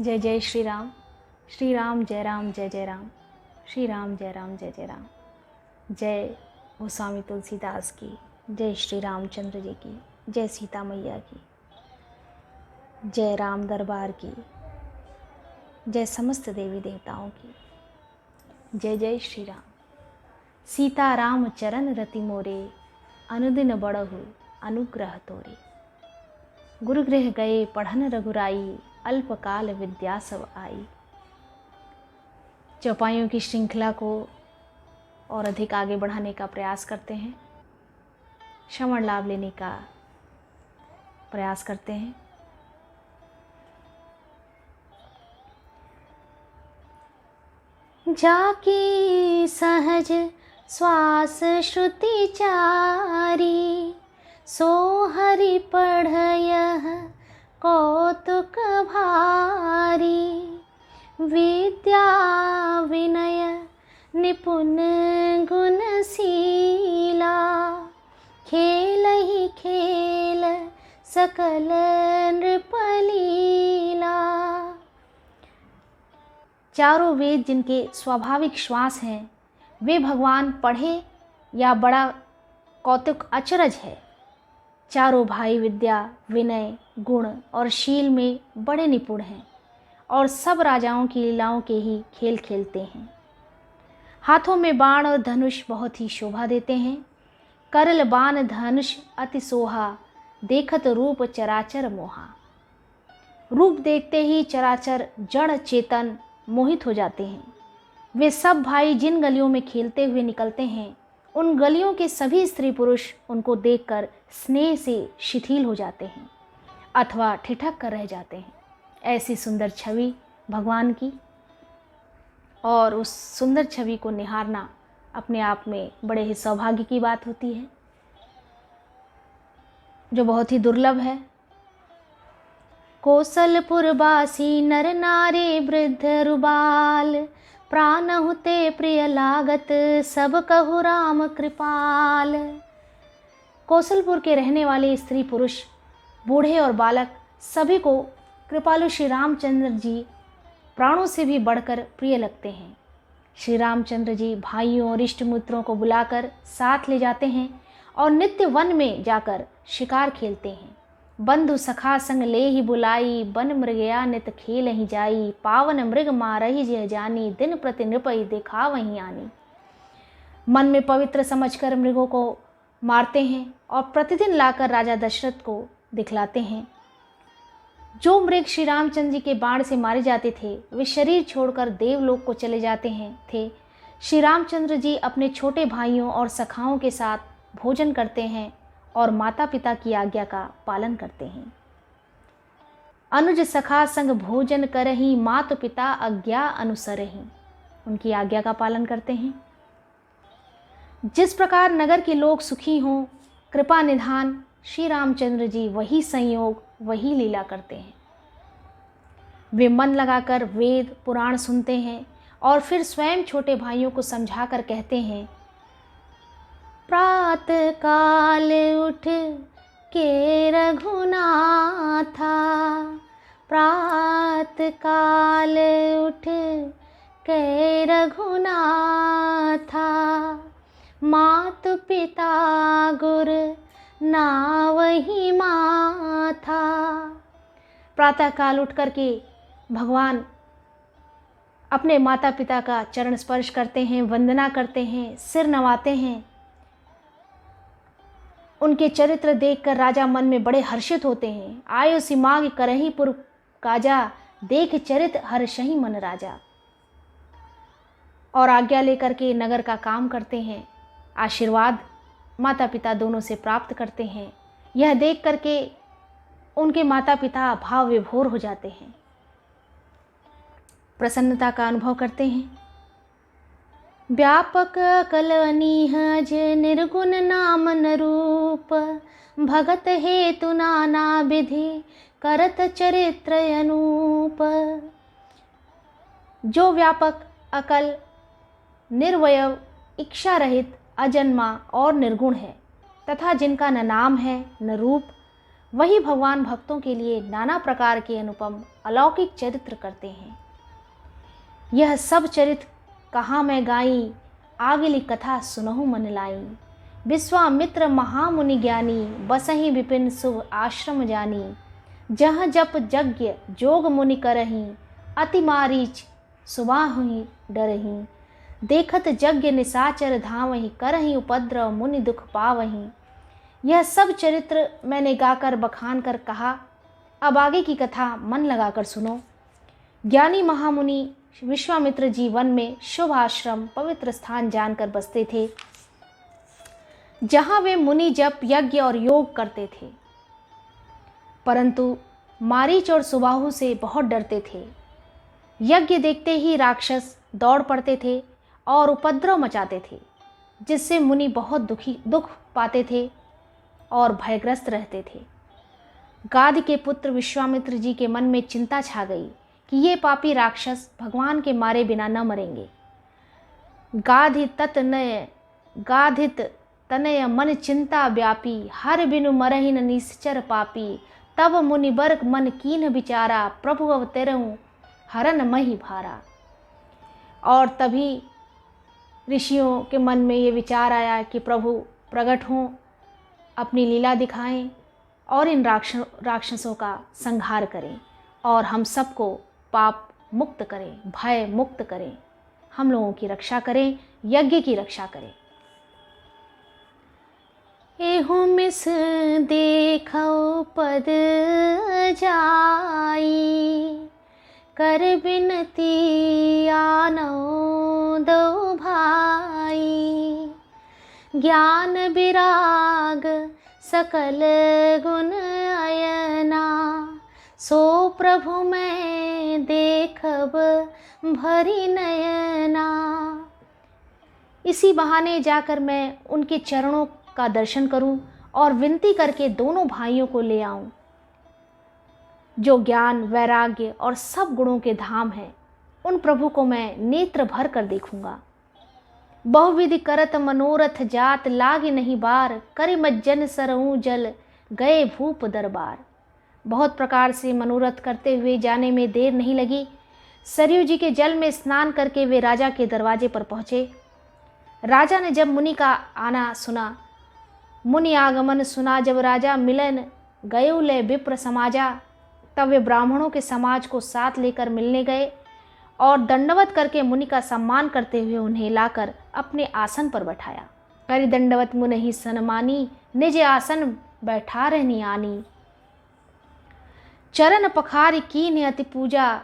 जय जय श्री राम जय राम जय जय राम, श्री राम जय राम जय जय राम। जय गोस्वामी तुलसीदास की, जय श्री रामचंद्र जी की, जय सीता मैया की, जय राम दरबार की, जय समस्त देवी देवताओं की। जय जय श्री राम। सीता राम चरण रति मोरे, अनुदिन बढ़हु अनुग्रह तोरे। गुरुगृह गए पढ़न रघुराई, अल्पकाल विद्या सब आई। चौपाइयों की श्रृंखला को और अधिक आगे बढ़ाने का प्रयास करते हैं, श्रवण लाभ लेने का प्रयास करते हैं। जाकी सहज श्वास श्रुति चारी, सो हरि पढ़यह कौतुक भारी। विद्या विनय निपुण गुणशीला, खेल ही खेल सकल नृपलीला। चारों वेद जिनके स्वाभाविक श्वास हैं, वे भगवान पढ़े या बड़ा कौतुक अचरज है। चारों भाई विद्या विनय गुण और शील में बड़े निपुण हैं और सब राजाओं की लीलाओं के ही खेल खेलते हैं। हाथों में बाण और धनुष बहुत ही शोभा देते हैं। करल बाण धनुष अति सोहा, देखत रूप चराचर मोहा। रूप देखते ही चराचर जड़ चेतन मोहित हो जाते हैं। वे सब भाई जिन गलियों में खेलते हुए निकलते हैं, उन गलियों के सभी स्त्री पुरुष उनको देखकर स्नेह से शिथिल हो जाते हैं अथवा ठिठक कर रह जाते हैं। ऐसी सुंदर छवि भगवान की, और उस सुंदर छवि को निहारना अपने आप में बड़े ही सौभाग्य की बात होती है, जो बहुत ही दुर्लभ है। कौशलपुरवासी नर नारी वृद्ध रुबाल, प्राणहु ते प्रिय लागत सब कहु राम कृपाल। कौशलपुर के रहने वाले स्त्री पुरुष बूढ़े और बालक सभी को कृपालु श्री रामचंद्र जी प्राणों से भी बढ़कर प्रिय लगते हैं। श्री रामचंद्र जी भाइयों और इष्ट मित्रों को बुलाकर साथ ले जाते हैं और नित्य वन में जाकर शिकार खेलते हैं। बंधु सखा संग ले ही बुलाई, बन मृगया नित खेल ही जाई। पावन मृग मारही जय जानी, दिन प्रति नृपई देखा वहीं आनी। मन में पवित्र समझकर मृगों को मारते हैं और प्रतिदिन लाकर राजा दशरथ को दिखलाते हैं। जो मृग श्री रामचंद्र जी के बाण से मारे जाते थे, वे शरीर छोड़कर देवलोक को चले जाते थे। श्री रामचंद्र जी अपने छोटे भाइयों और सखाओं के साथ भोजन करते हैं और माता पिता की आज्ञा का पालन करते हैं। अनुज सखा संग भोजन करही, मात पिता आज्ञा अनुसरही। उनकी आज्ञा का पालन करते हैं। जिस प्रकार नगर के लोग सुखी हों, कृपा निधान श्री रामचंद्र जी वही संयोग वही लीला करते हैं। वे मन लगाकर वेद पुराण सुनते हैं और फिर स्वयं छोटे भाइयों को समझाकर कहते हैं, प्रातः काल उठ के रघुनाथा, प्रातः काल उठ के रघुनाथा। मातु पिता गुर नावहि माथा। प्रातः काल उठ करके भगवान अपने माता पिता का चरण स्पर्श करते हैं, वंदना करते हैं, सिर नवाते हैं। उनके चरित्र देखकर राजा मन में बड़े हर्षित होते हैं। आयो सिमाग करही पुर काजा, देख चरित हर्षहि मन राजा। और आज्ञा लेकर के नगर का काम करते हैं। आशीर्वाद माता पिता दोनों से प्राप्त करते हैं। यह देख करके उनके माता पिता भाव विभोर हो जाते हैं, प्रसन्नता का अनुभव करते हैं। व्यापक कल निहज निर्गुण नाम न रूप, भगत हेतु नाना विधि करत चरित्र अनूप। जो व्यापक अकल निर्वयव इच्छा रहित अजन्मा और निर्गुण है, तथा जिनका न नाम है न रूप, वही भगवान भक्तों के लिए नाना प्रकार के अनुपम अलौकिक चरित्र करते हैं। यह सब चरित्र कहाँ मैं गाई, आगली कथा सुनहु मन लाई। विश्वामित्र महामुनि ज्ञानी, बसहि विपिन शुभ आश्रम जानी। जहाँ जप यज्ञ जोग मुनि करहीं, अति मारीच सुबाहुहि डरहीं। देखत यज्ञ निशाचर धावहीं, करहीं उपद्रव मुनि दुख पावहीं। यह सब चरित्र मैंने गाकर बखान कर कहा। अब आगे की कथा मन लगाकर सुनो। ज्ञानी महामुनि विश्वामित्र जी वन में शुभ आश्रम पवित्र स्थान जानकर बसते थे, जहाँ वे मुनि जप यज्ञ और योग करते थे, परंतु मारीच और सुबाहु से बहुत डरते थे। यज्ञ देखते ही राक्षस दौड़ पड़ते थे और उपद्रव मचाते थे, जिससे मुनि बहुत दुख पाते थे और भयग्रस्त रहते थे। गाध के पुत्र विश्वामित्र जी के मन में चिंता छा गई कि ये पापी राक्षस भगवान के मारे बिना न मरेंगे। गाधित तनय मन चिंता व्यापी, हर बिनु मरहिन निश्चर पापी। तब मुनिबर मन कीन्ह विचारा, प्रभु अवतरहु हरन मही भारा। और तभी ऋषियों के मन में ये विचार आया कि प्रभु प्रकट हों, अपनी लीला दिखाएं और इन राक्षसों का संहार करें और हम सबको पाप मुक्त करें, भय मुक्त करें, हम लोगों की रक्षा करें, यज्ञ की रक्षा करें। एहु मिस देखौ पद जाई, कर बिनती आनौ दो भाई। ज्ञान विराग सकल गुण अयना, सो प्रभु मैं देखब भरी नयना। इसी बहाने जाकर मैं उनके चरणों का दर्शन करूं और विनती करके दोनों भाइयों को ले आऊं, जो ज्ञान वैराग्य और सब गुणों के धाम हैं। उन प्रभु को मैं नेत्र भर कर देखूंगा। बहुविधि करत मनोरथ जात, लागे नहीं बार। करे मज्जन सरऊं जल, गए भूप दरबार। बहुत प्रकार से मनोरथ करते हुए जाने में देर नहीं लगी। सरयू जी के जल में स्नान करके वे राजा के दरवाजे पर पहुँचे। राजा ने जब मुनि का आना सुना, मुनि आगमन सुना, जब राजा मिलन गयो ले विप्र समाजा, तब वे ब्राह्मणों के समाज को साथ लेकर मिलने गए और दंडवत करके मुनि का सम्मान करते हुए उन्हें लाकर अपने आसन पर बैठाया। करि दंडवत मुनि सनमानी, निज आसन बैठा रहनी आनी। चरण पखारी कीन्ह अति पूजा,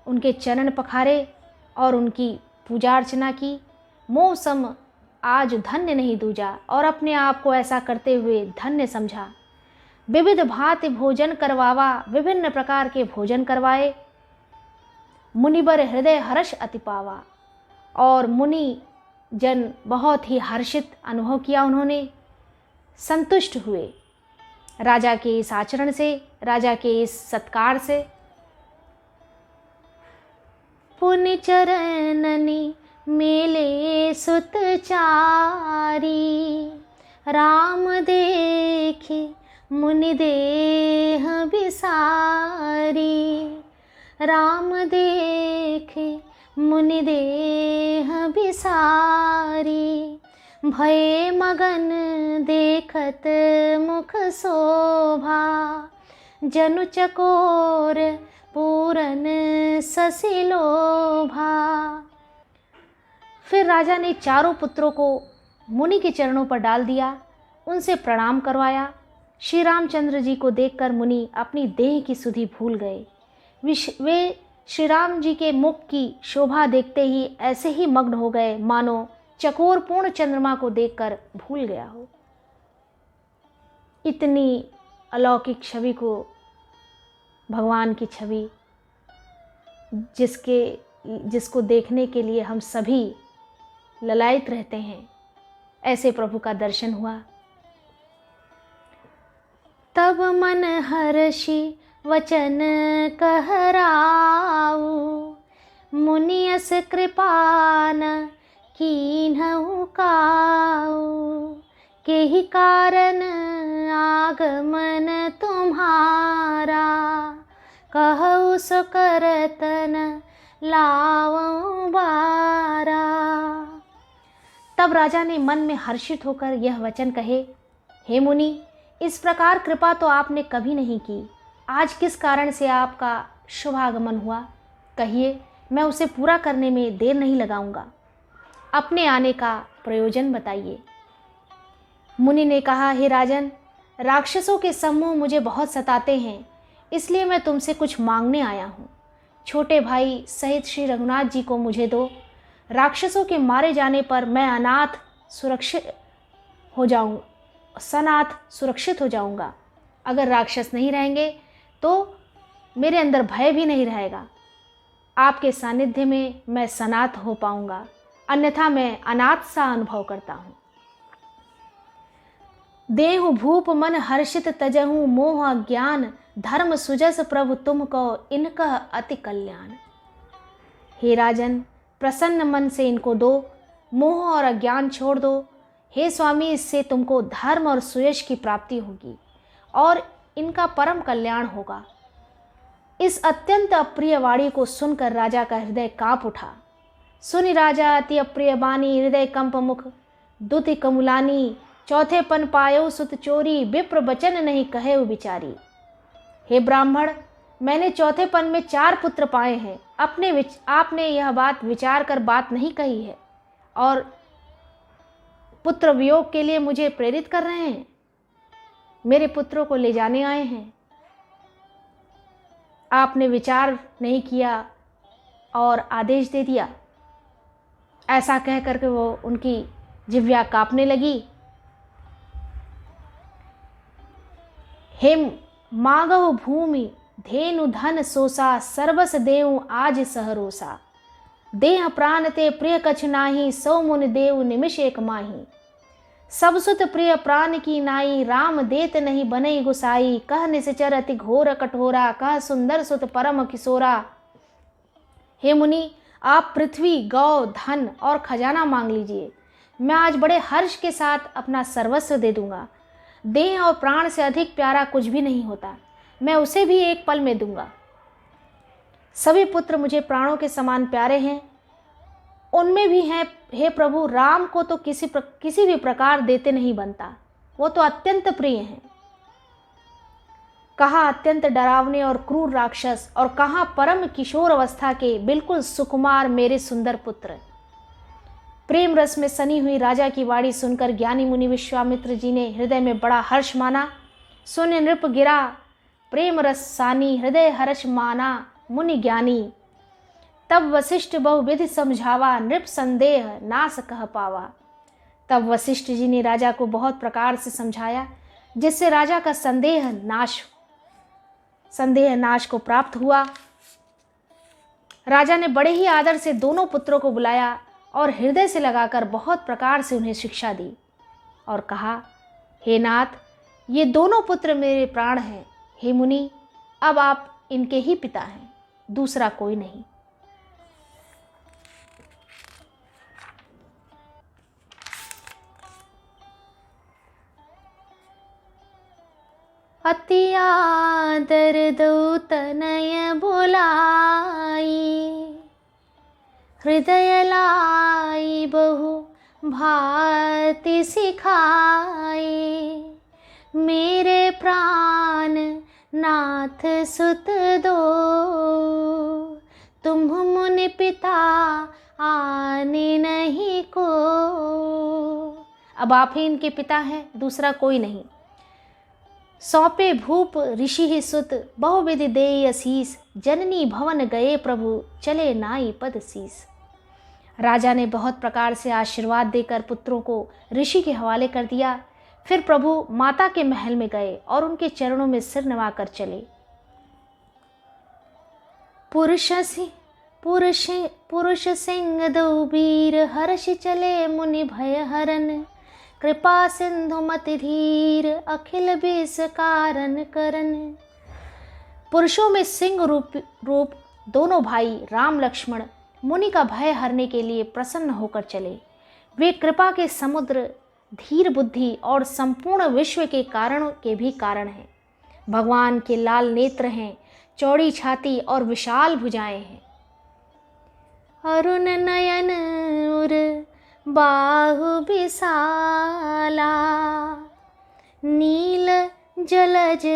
उनके चरण पखारे और उनकी पूजा अर्चना की। मोह सम आज धन्य नहीं दूजा, और अपने आप को ऐसा करते हुए धन्य समझा। विविध भांति भोजन करवावा, विभिन्न प्रकार के भोजन करवाए। मुनिबर हृदय हर्ष अति पावा, और मुनि जन बहुत ही हर्षित अनुभव किया। उन्होंने संतुष्ट हुए राजा के इस आचरण से, राजा के इस सत्कार से। पुनि चरणनि मेले सुत चारी, राम देखे मुनि देह बिसारी। राम देखे मुनि देह बिसारी, भये मगन देखत मुख शोभा। जनु चकोर पूरन ससी लोभा। फिर राजा ने चारों पुत्रों को मुनि के चरणों पर डाल दिया, उनसे प्रणाम करवाया। श्री रामचंद्र जी को देखकर मुनि अपनी देह की सुधि भूल गए। वे श्री राम जी के मुख की शोभा देखते ही ऐसे ही मग्न हो गए, मानो चकोर पूर्ण चंद्रमा को देखकर भूल गया हो। इतनी अलौकिक छवि को, भगवान की छवि, जिसको देखने के लिए हम सभी ललायित रहते हैं, ऐसे प्रभु का दर्शन हुआ। तब मन हर्षि वचन कहराऊ, मुनियस कृपान कीन्हु काऊ। केहि कारण आगमन तुम्हारा, कहु सो करतन लावऊं बारा। तब राजा ने मन में हर्षित होकर यह वचन कहे, हे मुनि, इस प्रकार कृपा तो आपने कभी नहीं की। आज किस कारण से आपका शुभागमन हुआ, कहिए, मैं उसे पूरा करने में देर नहीं लगाऊंगा। अपने आने का प्रयोजन बताइए। मुनि ने कहा, हे राजन, राक्षसों के समूह मुझे बहुत सताते हैं, इसलिए मैं तुमसे कुछ मांगने आया हूँ। छोटे भाई सहित श्री रघुनाथ जी को मुझे दो। राक्षसों के मारे जाने पर मैं सनाथ सुरक्षित हो जाऊंगा। अगर राक्षस नहीं रहेंगे तो मेरे अंदर भय भी नहीं रहेगा। आपके सानिध्य में मैं सनाथ हो पाऊंगा, अन्यथा मैं अनाथ सा अनुभव करता हूँ। देहु भूप मन हर्षित तजहु मोह अज्ञान, धर्म सुजस प्रभु तुमको इनका अति कल्याण। हे राजन, प्रसन्न मन से इनको दो, मोह और अज्ञान छोड़ दो। हे स्वामी, इससे तुमको धर्म और सुयश की प्राप्ति होगी और इनका परम कल्याण होगा। इस अत्यंत अप्रिय वाणी को सुनकर राजा का हृदय कांप उठा। सुनि राजा अति अप्रिय बानी, हृदय कंप मुख दुति कमुलानी, चौथे पन पायो सुत चोरी, विप्र बचन नहीं कहे बिचारी। हे ब्राह्मण, मैंने चौथे पन में 4 पुत्र पाए हैं। आपने यह बात विचार कर बात नहीं कही है और पुत्र वियोग के लिए मुझे प्रेरित कर रहे हैं। मेरे पुत्रों को ले जाने आए हैं। आपने विचार नहीं किया और आदेश दे दिया। ऐसा कह करके वो उनकी जिह्वा कांपने लगी। हे मागहु भूमि धेनु धन सोसा, सर्वस देऊ आज सहरोसा। देह प्राण ते प्रिय कछ नाही, सौ मुनि देव निमिष एक माही। सब सुत प्रिय प्राण की नाई, राम देत नहीं बनई गुसाई। कह निश्चर अति घोर कठोरा, कह सुंदर सुत परम किशोरा। हे मुनि, आप पृथ्वी, गौ, धन और खजाना मांग लीजिए। मैं आज बड़े हर्ष के साथ अपना सर्वस्व दे दूंगा। देह और प्राण से अधिक प्यारा कुछ भी नहीं होता, मैं उसे भी एक पल में दूंगा। सभी पुत्र मुझे प्राणों के समान प्यारे हैं। उनमें भी हैं, हे प्रभु, राम को तो किसी भी प्रकार देते नहीं बनता, वो तो अत्यंत प्रिय हैं। कहाँ अत्यंत डरावने और क्रूर राक्षस और कहाँ परम किशोर अवस्था के बिल्कुल सुकुमार मेरे सुंदर पुत्र। प्रेम रस में सनी हुई राजा की वाणी सुनकर ज्ञानी मुनि विश्वामित्र जी ने हृदय में बड़ा हर्ष माना। सुन नृप गिरा प्रेम रस सानी, हृदय हर्ष माना मुनि ज्ञानी। तब वशिष्ठ बहुविधि समझावा, नृप संदेह नाश कह पावा। तब वशिष्ठ जी ने राजा को बहुत प्रकार से समझाया, जिससे राजा का संदेह नाश को प्राप्त हुआ। राजा ने बड़े ही आदर से दोनों पुत्रों को बुलाया और हृदय से लगाकर बहुत प्रकार से उन्हें शिक्षा दी और कहा, हे नाथ, ये दोनों पुत्र मेरे प्राण हैं। हे मुनि, अब आप इनके ही पिता हैं, दूसरा कोई नहीं। अति आदर दो तनय बुलाई, हृदय लाई बहु भांति सिखाई। मेरे प्राण नाथ सुत दो, तुम मुनि पिता आने नहीं को। अब आप ही इनके पिता हैं, दूसरा कोई नहीं। सौंपे भूप ऋषि ही सुत, बहुविधि देई असीस। जननी भवन गए प्रभु, चले नाई पद शीस। राजा ने बहुत प्रकार से आशीर्वाद देकर पुत्रों को ऋषि के हवाले कर दिया। फिर प्रभु माता के महल में गए और उनके चरणों में सिर नवाकर चले। पुरुष सिंह दो वीर, हर्ष चले मुनि भय हरन। कृपा सिंधु मति धीर, अखिल विष कारण करन। पुरुषों में सिंह रूप दोनों भाई राम लक्ष्मण मुनि का भय हरने के लिए प्रसन्न होकर चले। वे कृपा के समुद्र धीर बुद्धि और संपूर्ण विश्व के कारणों के भी कारण हैं। भगवान के लाल नेत्र हैं, चौड़ी छाती और विशाल भुजाएं हैं। अरुण नयन उर बाहु विशाला, नील जलज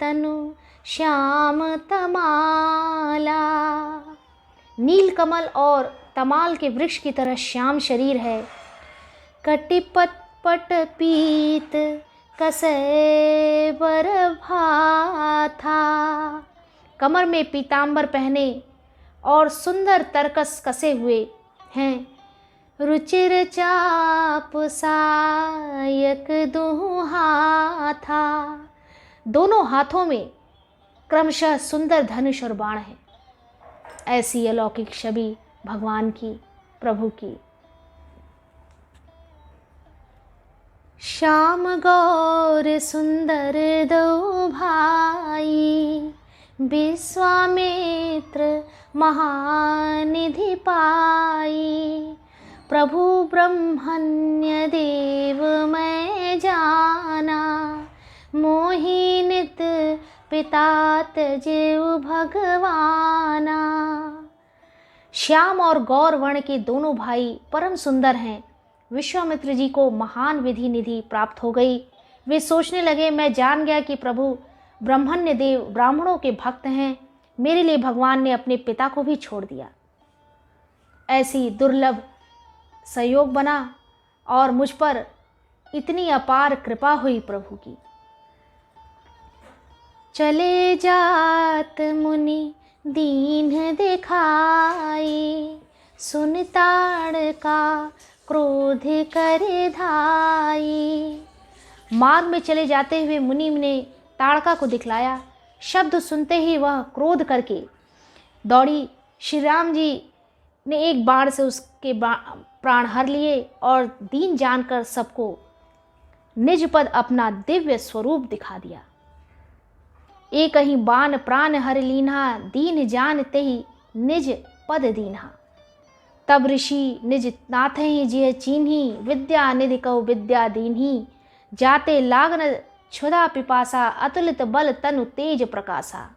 तनु श्याम तमाला। नील कमल और तमाल के वृक्ष की तरह श्याम शरीर है। कटिपट पट पीत कसै बर भाथा, कमर में पीतांबर पहने और सुंदर तरकस कसे हुए हैं। रुचिर चाप सायक दुहु हाथा, दोनों हाथों में क्रमशः सुंदर धनुष और बाण है। ऐसी अलौकिक छवि भगवान की, प्रभु की। श्याम गौर सुंदर दो भाई, विश्वामित्र महानिधि पाई। प्रभु ब्रह्मण्य देव मैं जाना, मोहि नित पितात जीव भगवाना। श्याम और गौर वर्ण के दोनों भाई परम सुंदर हैं। विश्वामित्र जी को महान विधि निधि प्राप्त हो गई। वे सोचने लगे, मैं जान गया कि प्रभु ब्रह्मण्य देव ब्राह्मणों के भक्त हैं। मेरे लिए भगवान ने अपने पिता को भी छोड़ दिया। ऐसी दुर्लभ संयोग बना और मुझ पर इतनी अपार कृपा हुई प्रभु की। चले जात मुनि दीन दिखाई, सुन ताड़ का क्रोध कर धाई। मार्ग में चले जाते हुए मुनि ने ताड़का को दिखलाया। शब्द सुनते ही वह क्रोध करके दौड़ी। श्री राम जी ने एक बाण से उसके प्राण हर लिए और दीन जानकर सबको निज पद अपना दिव्य स्वरूप दिखा दिया। एक ही बाण प्राण हर लीन्हा, दीन जानते ही निज पद दीन्हा। तब ऋषि निज नाथ ही जिय चीन्ही, विद्या निधि कौ विद्या दीन्ही। जाते लागन क्षुधा पिपासा, अतुलित बल तनु तेज प्रकाशा।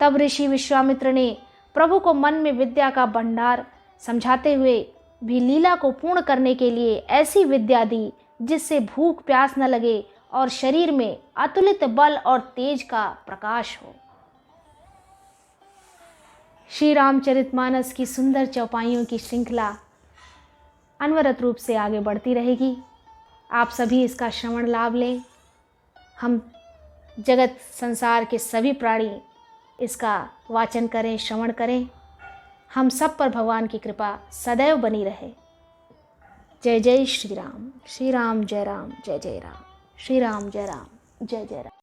तब ऋषि विश्वामित्र ने प्रभु को मन में विद्या का भंडार समझाते हुए भी लीला को पूर्ण करने के लिए ऐसी विद्या दी जिससे भूख प्यास न लगे और शरीर में अतुलित बल और तेज का प्रकाश हो। श्री रामचरितमानस की सुंदर चौपाइयों की श्रृंखला अनवरत रूप से आगे बढ़ती रहेगी। आप सभी इसका श्रवण लाभ लें। हम जगत संसार के सभी प्राणी इसका वाचन करें, श्रवण करें। हम सब पर भगवान की कृपा सदैव बनी रहे। जय जय श्री राम। श्री राम जय राम, जय जय राम। श्री राम जय राम, जय जय राम।